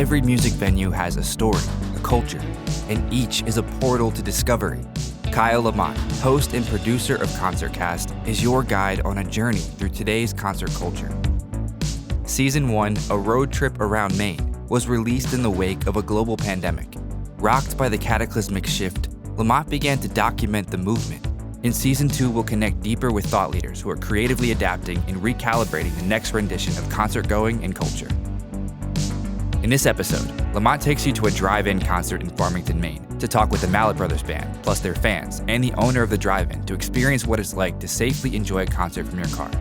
Every music venue has a story, a culture, and each is a portal to discovery. Kyle Lamont, host and producer of ConcertCast, is your guide on a journey through today's concert culture. Season 1, A Road Trip Around Maine, was released in the wake of a global pandemic. Rocked by the cataclysmic shift, Lamont began to document the movement. In Season 2, we'll connect deeper with thought leaders who are creatively adapting and recalibrating the next rendition of concert-going and culture. In this episode, Lamont takes you to a drive-in concert in Farmington, Maine, to talk with the Mallett Brothers Band, plus their fans, and the owner of the drive-in to experience what it's like to safely enjoy a concert from your car.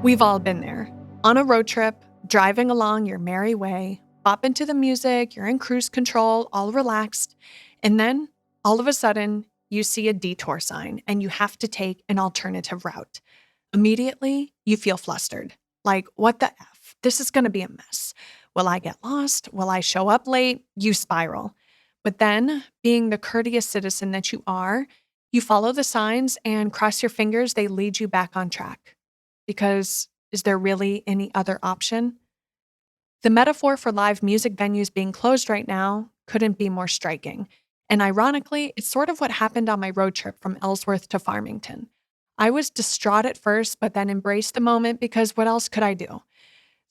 We've all been there. On a road trip, driving along your merry way, bop into the music, you're in cruise control, all relaxed, and then, all of a sudden, you see a detour sign and you have to take an alternative route. Immediately, you feel flustered. Like, what the F? This is going to be a mess. Will I get lost? Will I show up late? You spiral. But then, being the courteous citizen that you are, you follow the signs and cross your fingers they lead you back on track. Because is there really any other option? The metaphor for live music venues being closed right now couldn't be more striking. And ironically, it's sort of what happened on my road trip from Ellsworth to Farmington. I was distraught at first, but then embraced the moment because what else could I do?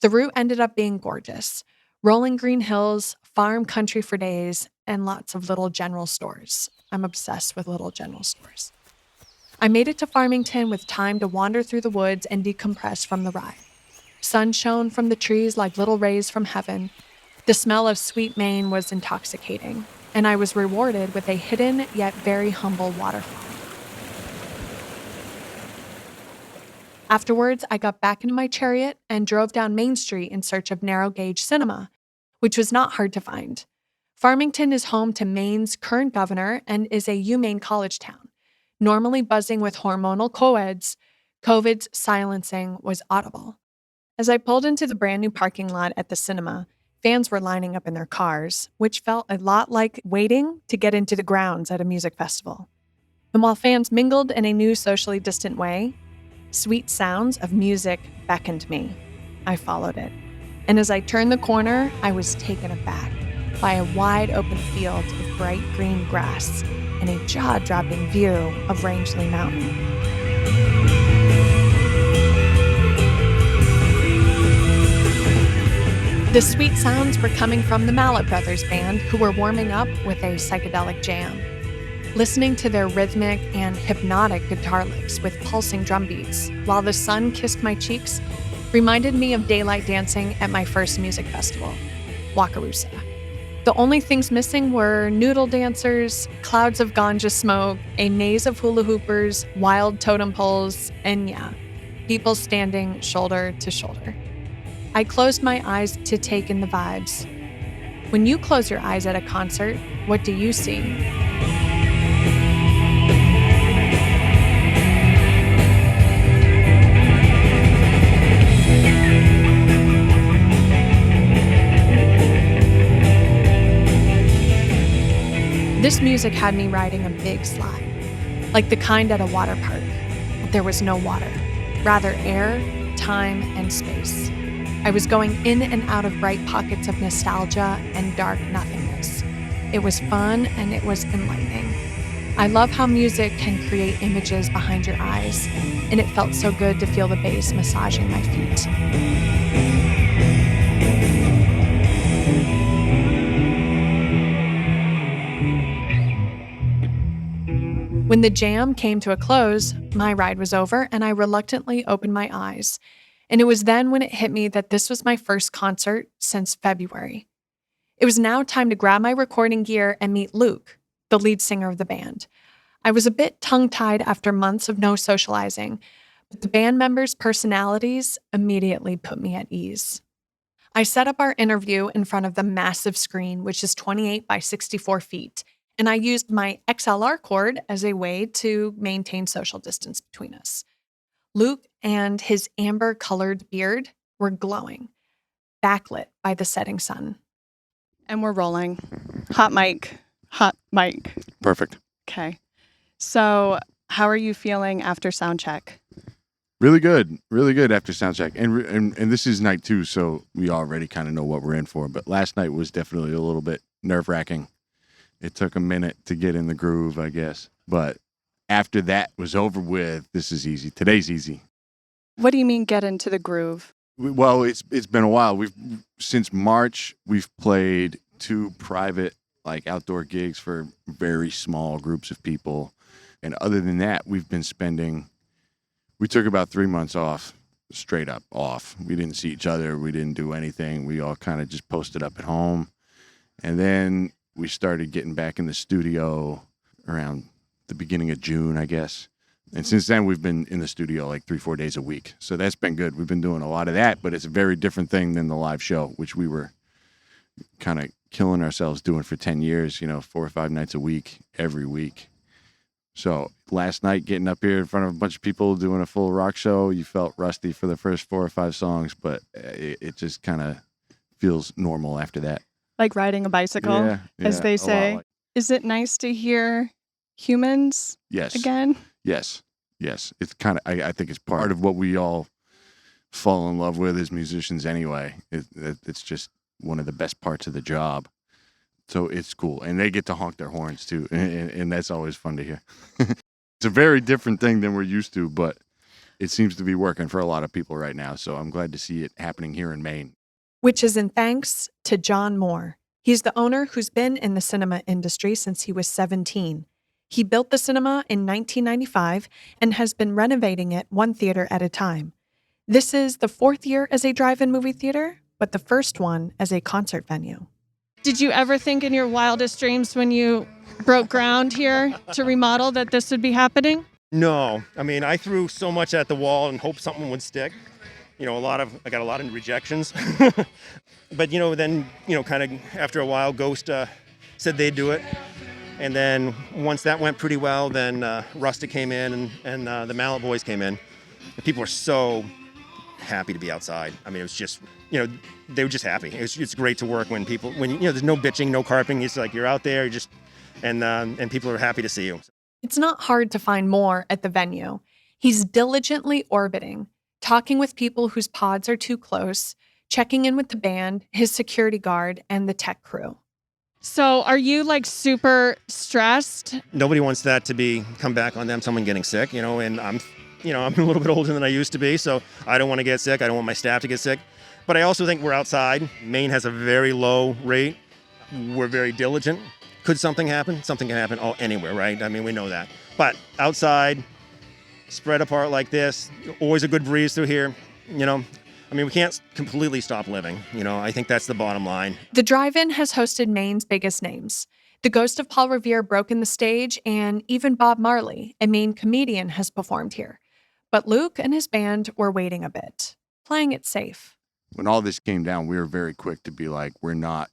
The route ended up being gorgeous. Rolling green hills, farm country for days, and lots of little general stores. I'm obsessed with little general stores. I made it to Farmington with time to wander through the woods and decompress from the ride. Sun shone from the trees like little rays from heaven. The smell of sweet Maine was intoxicating, and I was rewarded with a hidden yet very humble waterfall. Afterwards, I got back into my chariot and drove down Main Street in search of narrow-gauge cinema, which was not hard to find. Farmington is home to Maine's current governor and is a UMaine college town. Normally buzzing with hormonal co-eds, COVID's silencing was audible. As I pulled into the brand new parking lot at the cinema, fans were lining up in their cars, which felt a lot like waiting to get into the grounds at a music festival. And while fans mingled in a new socially distant way, sweet sounds of music beckoned me. I followed it. And as I turned the corner, I was taken aback by a wide open field of bright green grass and a jaw-dropping view of Rangeley Mountain. The sweet sounds were coming from the Mallett Brothers Band, who were warming up with a psychedelic jam. Listening to their rhythmic and hypnotic guitar licks with pulsing drum beats while the sun kissed my cheeks reminded me of daylight dancing at my first music festival, Wakarusa. The only things missing were noodle dancers, clouds of ganja smoke, a maze of hula hoopers, wild totem poles, and people standing shoulder to shoulder. I closed my eyes to take in the vibes. When you close your eyes at a concert, what do you see? This music had me riding a big slide, like the kind at a water park. But there was no water, rather air, time, and space. I was going in and out of bright pockets of nostalgia and dark nothingness. It was fun and it was enlightening. I love how music can create images behind your eyes, and it felt so good to feel the bass massaging my feet. When the jam came to a close, my ride was over and I reluctantly opened my eyes. And it was then when it hit me that this was my first concert since February. It was now time to grab my recording gear and meet Luke, the lead singer of the band. I was a bit tongue-tied after months of no socializing, but the band members' personalities immediately put me at ease. I set up our interview in front of the massive screen, which is 28 by 64 feet, and I used my XLR cord as a way to maintain social distance between us. Luke and his amber-colored beard were glowing, backlit by the setting sun. And we're rolling. Hot mic. Perfect. Okay. So how are you feeling after sound check? Really good after soundcheck. And this is night 2, so we already kind of know what we're in for. But last night was definitely a little bit nerve-wracking. It took a minute to get in the groove, I guess. But after that was over with, this is easy. Today's easy. What do you mean get into the groove? Well, it's been a while. Since March, we've played 2 private, like, outdoor gigs for very small groups of people. And other than that, we took about 3 months off, straight up off. We didn't see each other. We didn't do anything. We all kind of just posted up at home. And then we started getting back in the studio around the beginning of June, I guess. And since then, we've been in the studio like 3-4 days a week. So that's been good. We've been doing a lot of that, but it's a very different thing than the live show, which we were kind of killing ourselves doing for 10 years, 4 or 5 nights a week, every week. So last night, getting up here in front of a bunch of people doing a full rock show, you felt rusty for the first 4 or 5 songs, but it just kind of feels normal after that. Like riding a bicycle, Yeah, as they say. Is it nice to hear humans Yes. again? Yes. It's kind of, I think it's part of what we all fall in love with as musicians anyway. It's just one of the best parts of the job. So it's cool. And they get to honk their horns too. And that's always fun to hear. It's a very different thing than we're used to, but it seems to be working for a lot of people right now. So I'm glad to see it happening here in Maine. Which is in thanks to John Moore. He's the owner who's been in the cinema industry since he was 17. He built the cinema in 1995 and has been renovating it 1 theater at a time. This is the 4th year as a drive-in movie theater, but the first one as a concert venue. Did you ever think in your wildest dreams when you broke ground here to remodel that this would be happening? No. I mean, I threw so much at the wall and hoped something would stick. I got a lot of rejections. But, then, kind of after a while, Ghost said they'd do it. And then once that went pretty well, then Rustic came in and the Mallett boys came in. And people were so happy to be outside. I mean, it was just, they were just happy. It's great to work when there's no bitching, no carping. It's like you're out there, and people are happy to see you. It's not hard to find Moore at the venue. He's diligently orbiting, talking with people whose pods are too close, checking in with the band, his security guard, and the tech crew. So are you like super stressed? Nobody wants that to come back on them, someone getting sick, and I'm a little bit older than I used to be, so I don't want to get sick. I don't want my staff to get sick. But I also think we're outside. Maine has a very low rate. We're very diligent. Could something happen? Something can happen anywhere, right? I mean, we know that. But outside, spread apart like this, always a good breeze through here, I mean, we can't completely stop living. I think that's the bottom line. The drive-in has hosted Maine's biggest names. The ghost of Paul Revere broke in the stage, and even Bob Marley, a Maine comedian, has performed here. But Luke and his band were waiting a bit, playing it safe. When all this came down, we were very quick to be like, we're not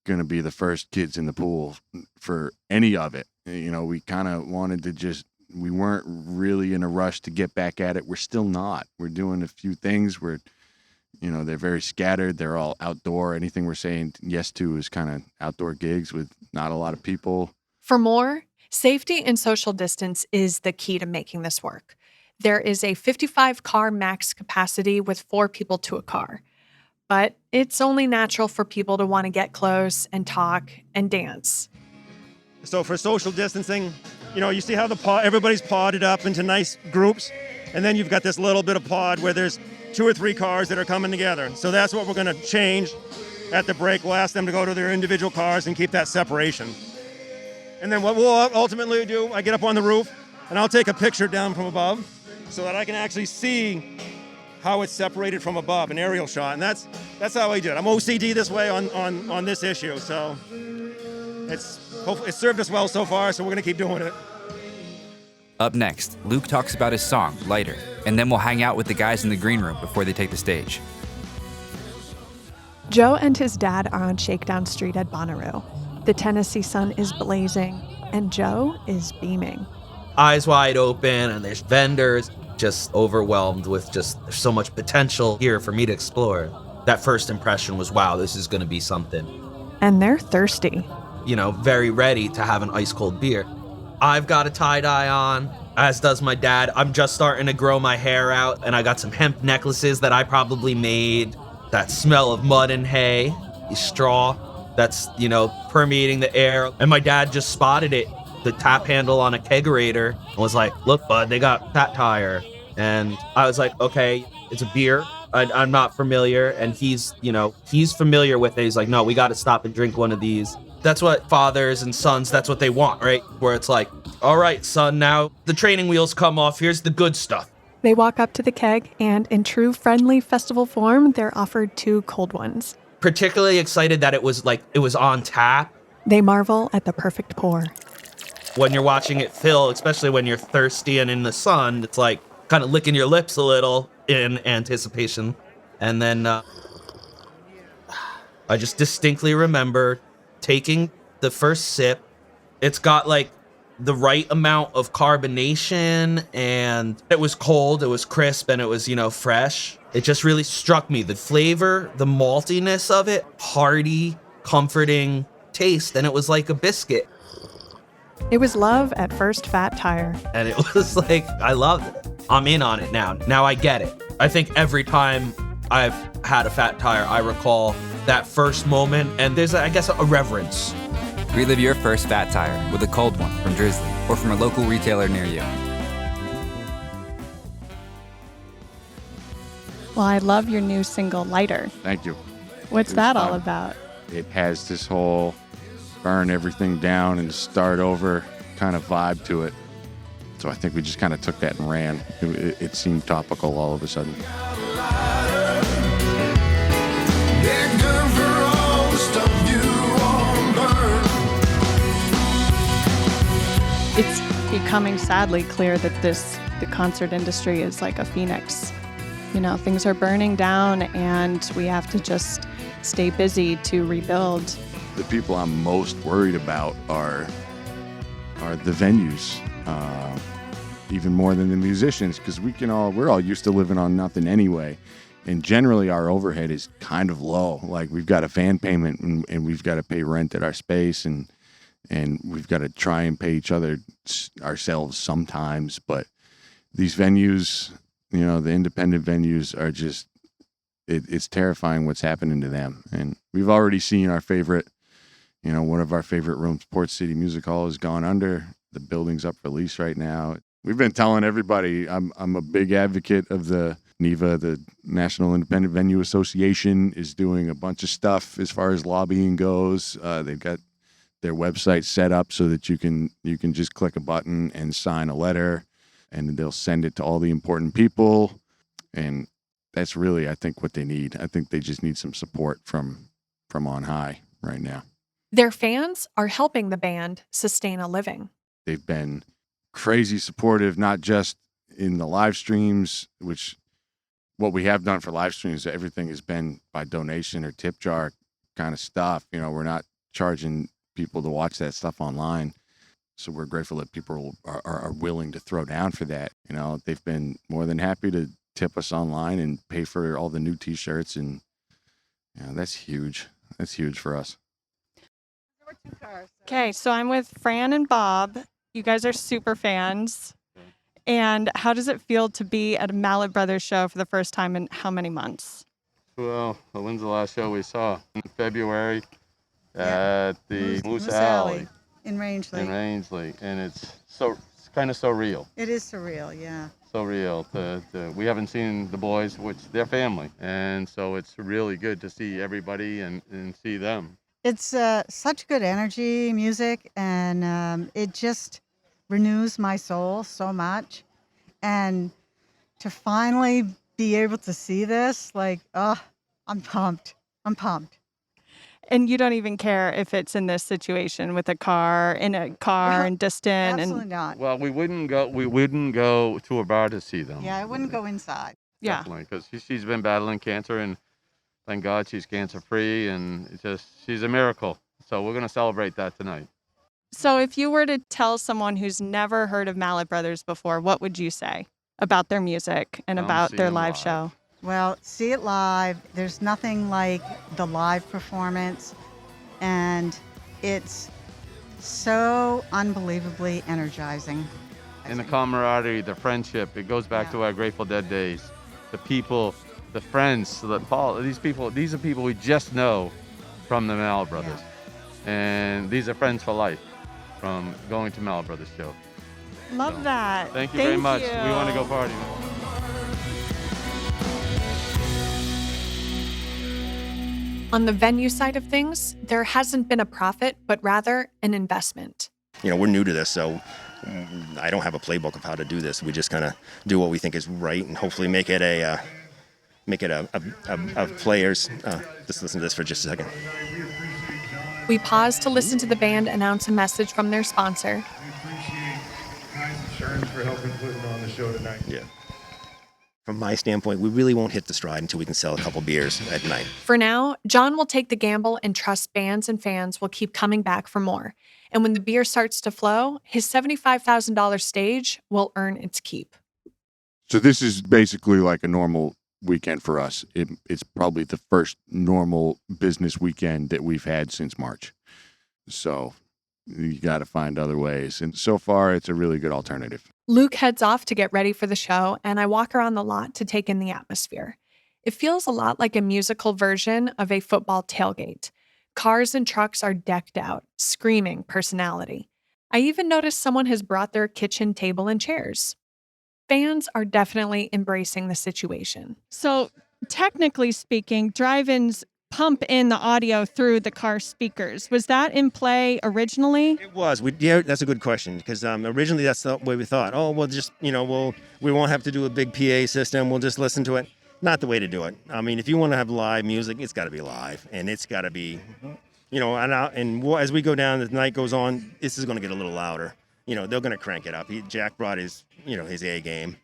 going to be the first kids in the pool for any of it. We kind of wanted to we weren't really in a rush to get back at it. We're still not. We're doing a few things. They're very scattered. They're all outdoor. Anything we're saying yes to is kind of outdoor gigs with not a lot of people. For Moore, safety and social distance is the key to making this work. There is a 55-car max capacity with 4 people to a car. But it's only natural for people to want to get close and talk and dance. So for social distancing, you see how everybody's podded up into nice groups, and then you've got this little bit of pod where there's 2 or 3 cars that are coming together. So that's what we're going to change at the break. We'll ask them to go to their individual cars and keep that separation. And then what we'll ultimately do, I get up on the roof and I'll take a picture down from above so that I can actually see how it's separated from above, an aerial shot. And that's how I do it. I'm OCD this way on this issue. So it's served us well so far, so we're going to keep doing it. Up next, Luke talks about his song, Lighter, and then we'll hang out with the guys in the green room before they take the stage. Joe and his dad are on Shakedown Street at Bonnaroo. The Tennessee sun is blazing, and Joe is beaming. Eyes wide open, and there's vendors, just overwhelmed with there's so much potential here for me to explore. That first impression was, wow, this is going to be something. And they're thirsty. Very ready to have an ice cold beer. I've got a tie-dye on. as does my dad. I'm just starting to grow my hair out, and I got some hemp necklaces that I probably made. That smell of mud and hay, straw that's, permeating the air. And my dad just spotted it, the tap handle on a kegerator, and was like, look, bud, they got Fat Tire. And I was like, okay, it's a beer. I'm not familiar. And he's familiar with it. He's like, no, we got to stop and drink one of these. That's what fathers and sons, that's what they want, right? Where it's like, all right, son, now the training wheels come off. Here's the good stuff. They walk up to the keg, and in true friendly festival form, they're offered 2 cold ones. Particularly excited that it was on tap. They marvel at the perfect pour. When you're watching it fill, especially when you're thirsty and in the sun, it's like kind of licking your lips a little in anticipation. And then I just distinctly remember taking the first sip. It's got like the right amount of carbonation, and it was cold, it was crisp, and it was, fresh. It just really struck me. The flavor, the maltiness of it, hearty, comforting taste, and it was like a biscuit. It was love at first Fat Tire. And it was like, I loved it. I'm in on it now. Now I get it. I think every time I've had a Fat Tire, I recall that first moment, and there's, I guess, a reverence. Relive your first Fat Tire with a cold one from Drizzly or from a local retailer near you. Well, I love your new single, Lighter. Thank you. What's that all about? It has this whole burn everything down and start over kind of vibe to it. So I think we just kind of took that and ran. It seemed topical all of a sudden. It's becoming sadly clear that the concert industry is like a phoenix. Things are burning down, and we have to just stay busy to rebuild. The people I'm most worried about are the venues, even more than the musicians, because we're all used to living on nothing anyway. And generally our overhead is kind of low. Like, we've got a van payment, and we've got to pay rent at our space, and we've got to try and pay each other ourselves sometimes. But these venues, the independent venues are just, it's terrifying what's happening to them. And we've already seen our favorite, one of our favorite rooms, Port City Music Hall, has gone under. The building's up for lease right now. We've been telling everybody, I'm a big advocate of the NIVA, the National Independent Venue Association, is doing a bunch of stuff as far as lobbying goes. They've got their website set up so that you can just click a button and sign a letter, and they'll send it to all the important people. And that's really, I think, what they need. I think they just need some support from on high right now. Their fans are helping the band sustain a living. They've been crazy supportive, not just in the live streams, which what we have done for live streams, everything has been by donation or tip jar kind of stuff. We're not charging people to watch that stuff online. So we're grateful that people are willing to throw down for that. They've been more than happy to tip us online and pay for all the new t-shirts. And that's huge. That's huge for us. Okay, so I'm with Fran and Bob. You guys are super fans. And how does it feel to be at a Mallett Brothers show for the first time in how many months? Well, when's the last show we saw? In February at the Moose Alley in Rangeley. And it's kind of surreal. It is surreal, yeah. So real. We haven't seen the boys, which they're family. And so it's really good to see everybody and see them. It's such good energy, music, and it just renews my soul so much. And to finally be able to see this, I'm pumped. And you don't even care if it's in this situation with in a car and distant. Absolutely not. Well, we wouldn't go to a bar to see them. Yeah, I wouldn't go inside. Yeah. Definitely, because she's been battling cancer, and thank God she's cancer-free, and she's a miracle. So we're going to celebrate that tonight. So if you were to tell someone who's never heard of Mallett Brothers before, what would you say about their music and about their live show? Well, see it live. There's nothing like the live performance, and it's so unbelievably energizing. and the camaraderie, the friendship. It goes back to our Grateful Dead days. The people, the friends, these are people we just know from the Mallett Brothers. And these are friends for life from going to Mallett Brothers show. Love that. Thank you very much. you. We want to go party. On the venue side of things, there hasn't been a profit, but rather an investment. We're new to this, so I don't have a playbook of how to do this. We just kind of do what we think is right, and hopefully make it a players. Just listen to this for just a second. We pause to listen to the band announce a message from their sponsor. We appreciate Guys Insurance for helping put it on the show tonight. Yeah. From my standpoint, we really won't hit the stride until we can sell a couple beers at night. For now, John will take the gamble and trust bands and fans will keep coming back for more. And when the beer starts to flow, his $75,000 stage will earn its keep. So this is basically like a normal weekend for us. It's probably the first normal business weekend that we've had since March. So you got to find other ways. And so far, it's a really good alternative. Luke heads off to get ready for the show, and I walk around the lot to take in the atmosphere. It feels a lot like a musical version of a football tailgate. Cars and trucks are decked out, screaming personality. I even noticed someone has brought their kitchen table and chairs. Fans are definitely embracing the situation. So, technically speaking, drive-ins pump in the audio through the car speakers. Was that in play originally? It was. That's a good question, because originally that's the way we thought. Oh, we'll just, we won't have to do a big PA system. We'll just listen to it. Not the way to do it. I mean, if you want to have live music, it's got to be live, and it's got to be, as we go down, as the night goes on, this is going to get a little louder. They're going to crank it up. Jack brought his A game,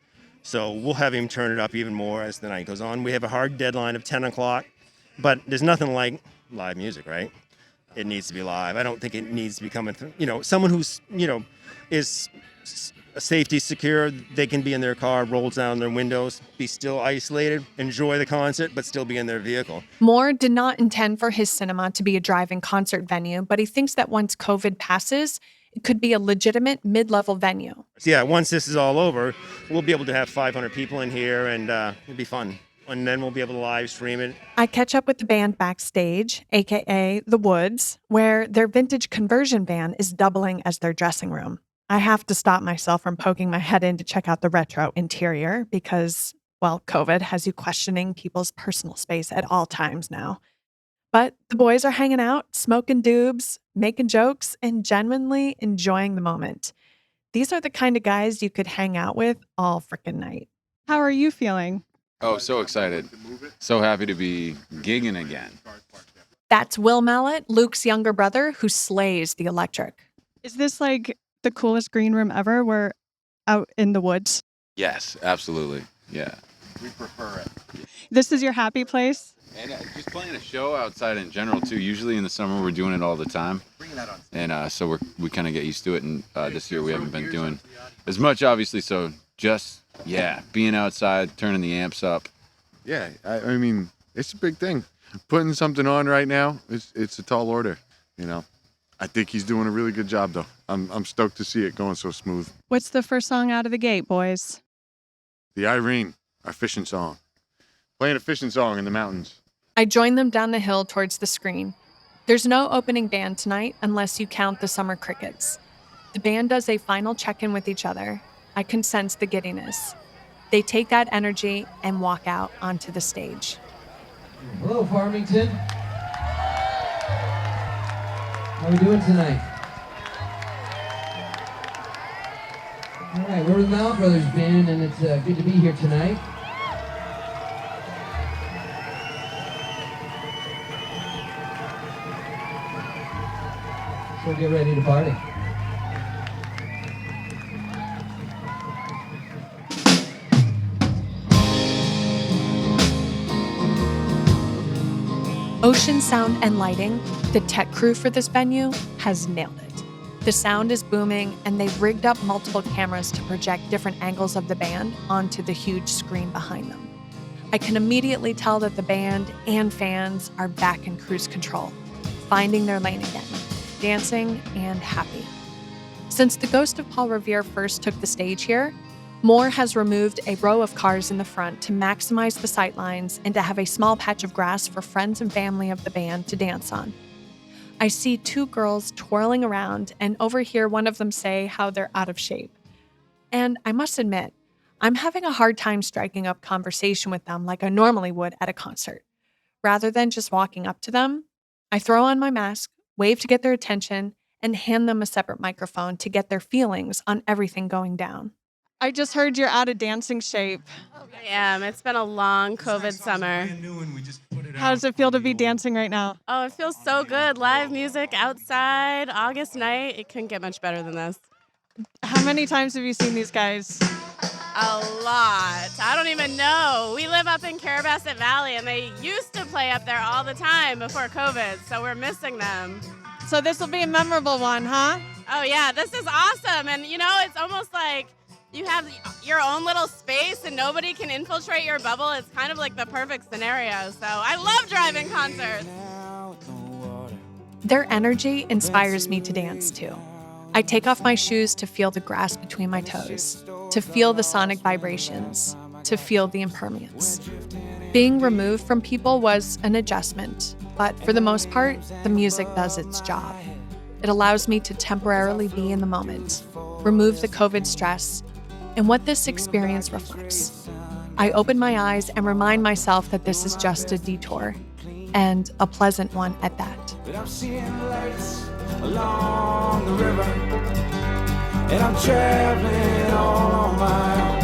so we'll have him turn it up even more as the night goes on. We have a hard deadline of 10 o'clock. But there's nothing like live music, right? It needs to be live. I don't think it needs to be coming through. Someone who's, is safety secure, they can be in their car, rolls down their windows, be still isolated, enjoy the concert, but still be in their vehicle. Moore did not intend for his cinema to be a drive-in concert venue, but he thinks that once COVID passes, it could be a legitimate mid-level venue. So yeah, once this is all over, we'll be able to have 500 people in here, and it'll be fun. And then we'll be able to live stream it. I catch up with the band backstage, aka The Woods, where their vintage conversion van is doubling as their dressing room. I have to stop myself from poking my head in to check out the retro interior because, COVID has you questioning people's personal space at all times now. But the boys are hanging out, smoking doobs, making jokes, and genuinely enjoying the moment. These are the kind of guys you could hang out with all frickin' night. How are you feeling? Oh, so excited. So happy to be gigging again. That's Will Mallett, Luke's younger brother, who slays the electric. Is this like the coolest green room ever? We're out in the woods. Yes, absolutely. Yeah. We prefer it. This is your happy place? And just playing a show outside in general, too. Usually in the summer, we're doing it all the time. And so we kind of get used to it. And this year, we haven't been doing as much, obviously. So just, being outside, turning the amps up. Yeah, I mean, it's a big thing. Putting something on right now, it's a tall order, I think he's doing a really good job, though. I'm stoked to see it going so smooth. What's the first song out of the gate, boys? The Irene, our fishing song. Playing a fishing song in the mountains. I join them down the hill towards the screen. There's no opening band tonight unless you count the summer crickets. The band does a final check-in with each other. I can sense the giddiness. They take that energy and walk out onto the stage. Hello, Farmington. How are we doing tonight? All right, we're the Mallett Brothers Band, and it's good to be here tonight. So get ready to party. Ocean Sound and Lighting, the tech crew for this venue, has nailed it. The sound is booming, and they've rigged up multiple cameras to project different angles of the band onto the huge screen behind them. I can immediately tell that the band and fans are back in cruise control, finding their lane again, dancing and happy. Since the ghost of Paul Revere first took the stage here, Moore has removed a row of cars in the front to maximize the sightlines and to have a small patch of grass for friends and family of the band to dance on. I see two girls twirling around and overhear one of them say how they're out of shape. And I must admit, I'm having a hard time striking up conversation with them like I normally would at a concert. Rather than just walking up to them, I throw on my mask, wave to get their attention, and hand them a separate microphone to get their feelings on everything going down. I just heard you're out of dancing shape. I am. It's been a long COVID summer. How does it feel to be dancing right now? Oh, it feels so good. Live music outside, August night. It couldn't get much better than this. How many times have you seen these guys? A lot. I don't even know. We live up in Carrabassett Valley, and they used to play up there all the time before COVID, so we're missing them. So this will be a memorable one, huh? Oh, yeah. This is awesome. And, you know, it's almost like you have your own little space and nobody can infiltrate your bubble. It's kind of like the perfect scenario. So I love driving concerts. Their energy inspires me to dance too. I take off my shoes to feel the grass between my toes, to feel the sonic vibrations, to feel the impermanence. Being removed from people was an adjustment, but for the most part, the music does its job. It allows me to temporarily be in the moment, remove the COVID stress, and what this experience reflects. I open my eyes and remind myself that this is just a detour, and a pleasant one at that. But I'm seeing lights along the river, and I'm traveling all on my own.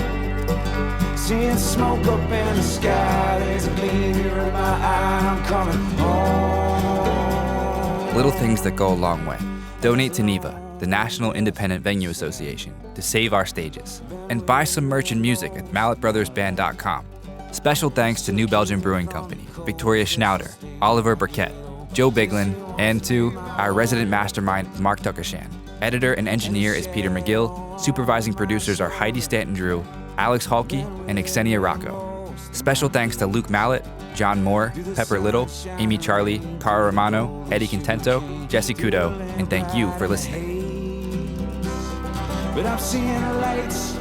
Seeing smoke up in the sky, there's a gleam here in my eye, I'm coming home. Little things that go a long way. Donate to NIVA, the National Independent Venue Association, to save our stages. And buy some merch and music at mallettbrothersband.com. Special thanks to New Belgium Brewing Company, Victoria Schnauder, Oliver Burkett, Joe Biglin, and to our resident mastermind, Mark Tuckashan. Editor and engineer is Peter McGill. Supervising producers are Heidi Stanton-Drew, Alex Halke, and Xenia Rocco. Special thanks to Luke Mallett, John Moore, Pepper Little, Amy Charlie, Cara Romano, Eddie Contento, Jesse Kudo, and thank you for listening. But I'm seeing lights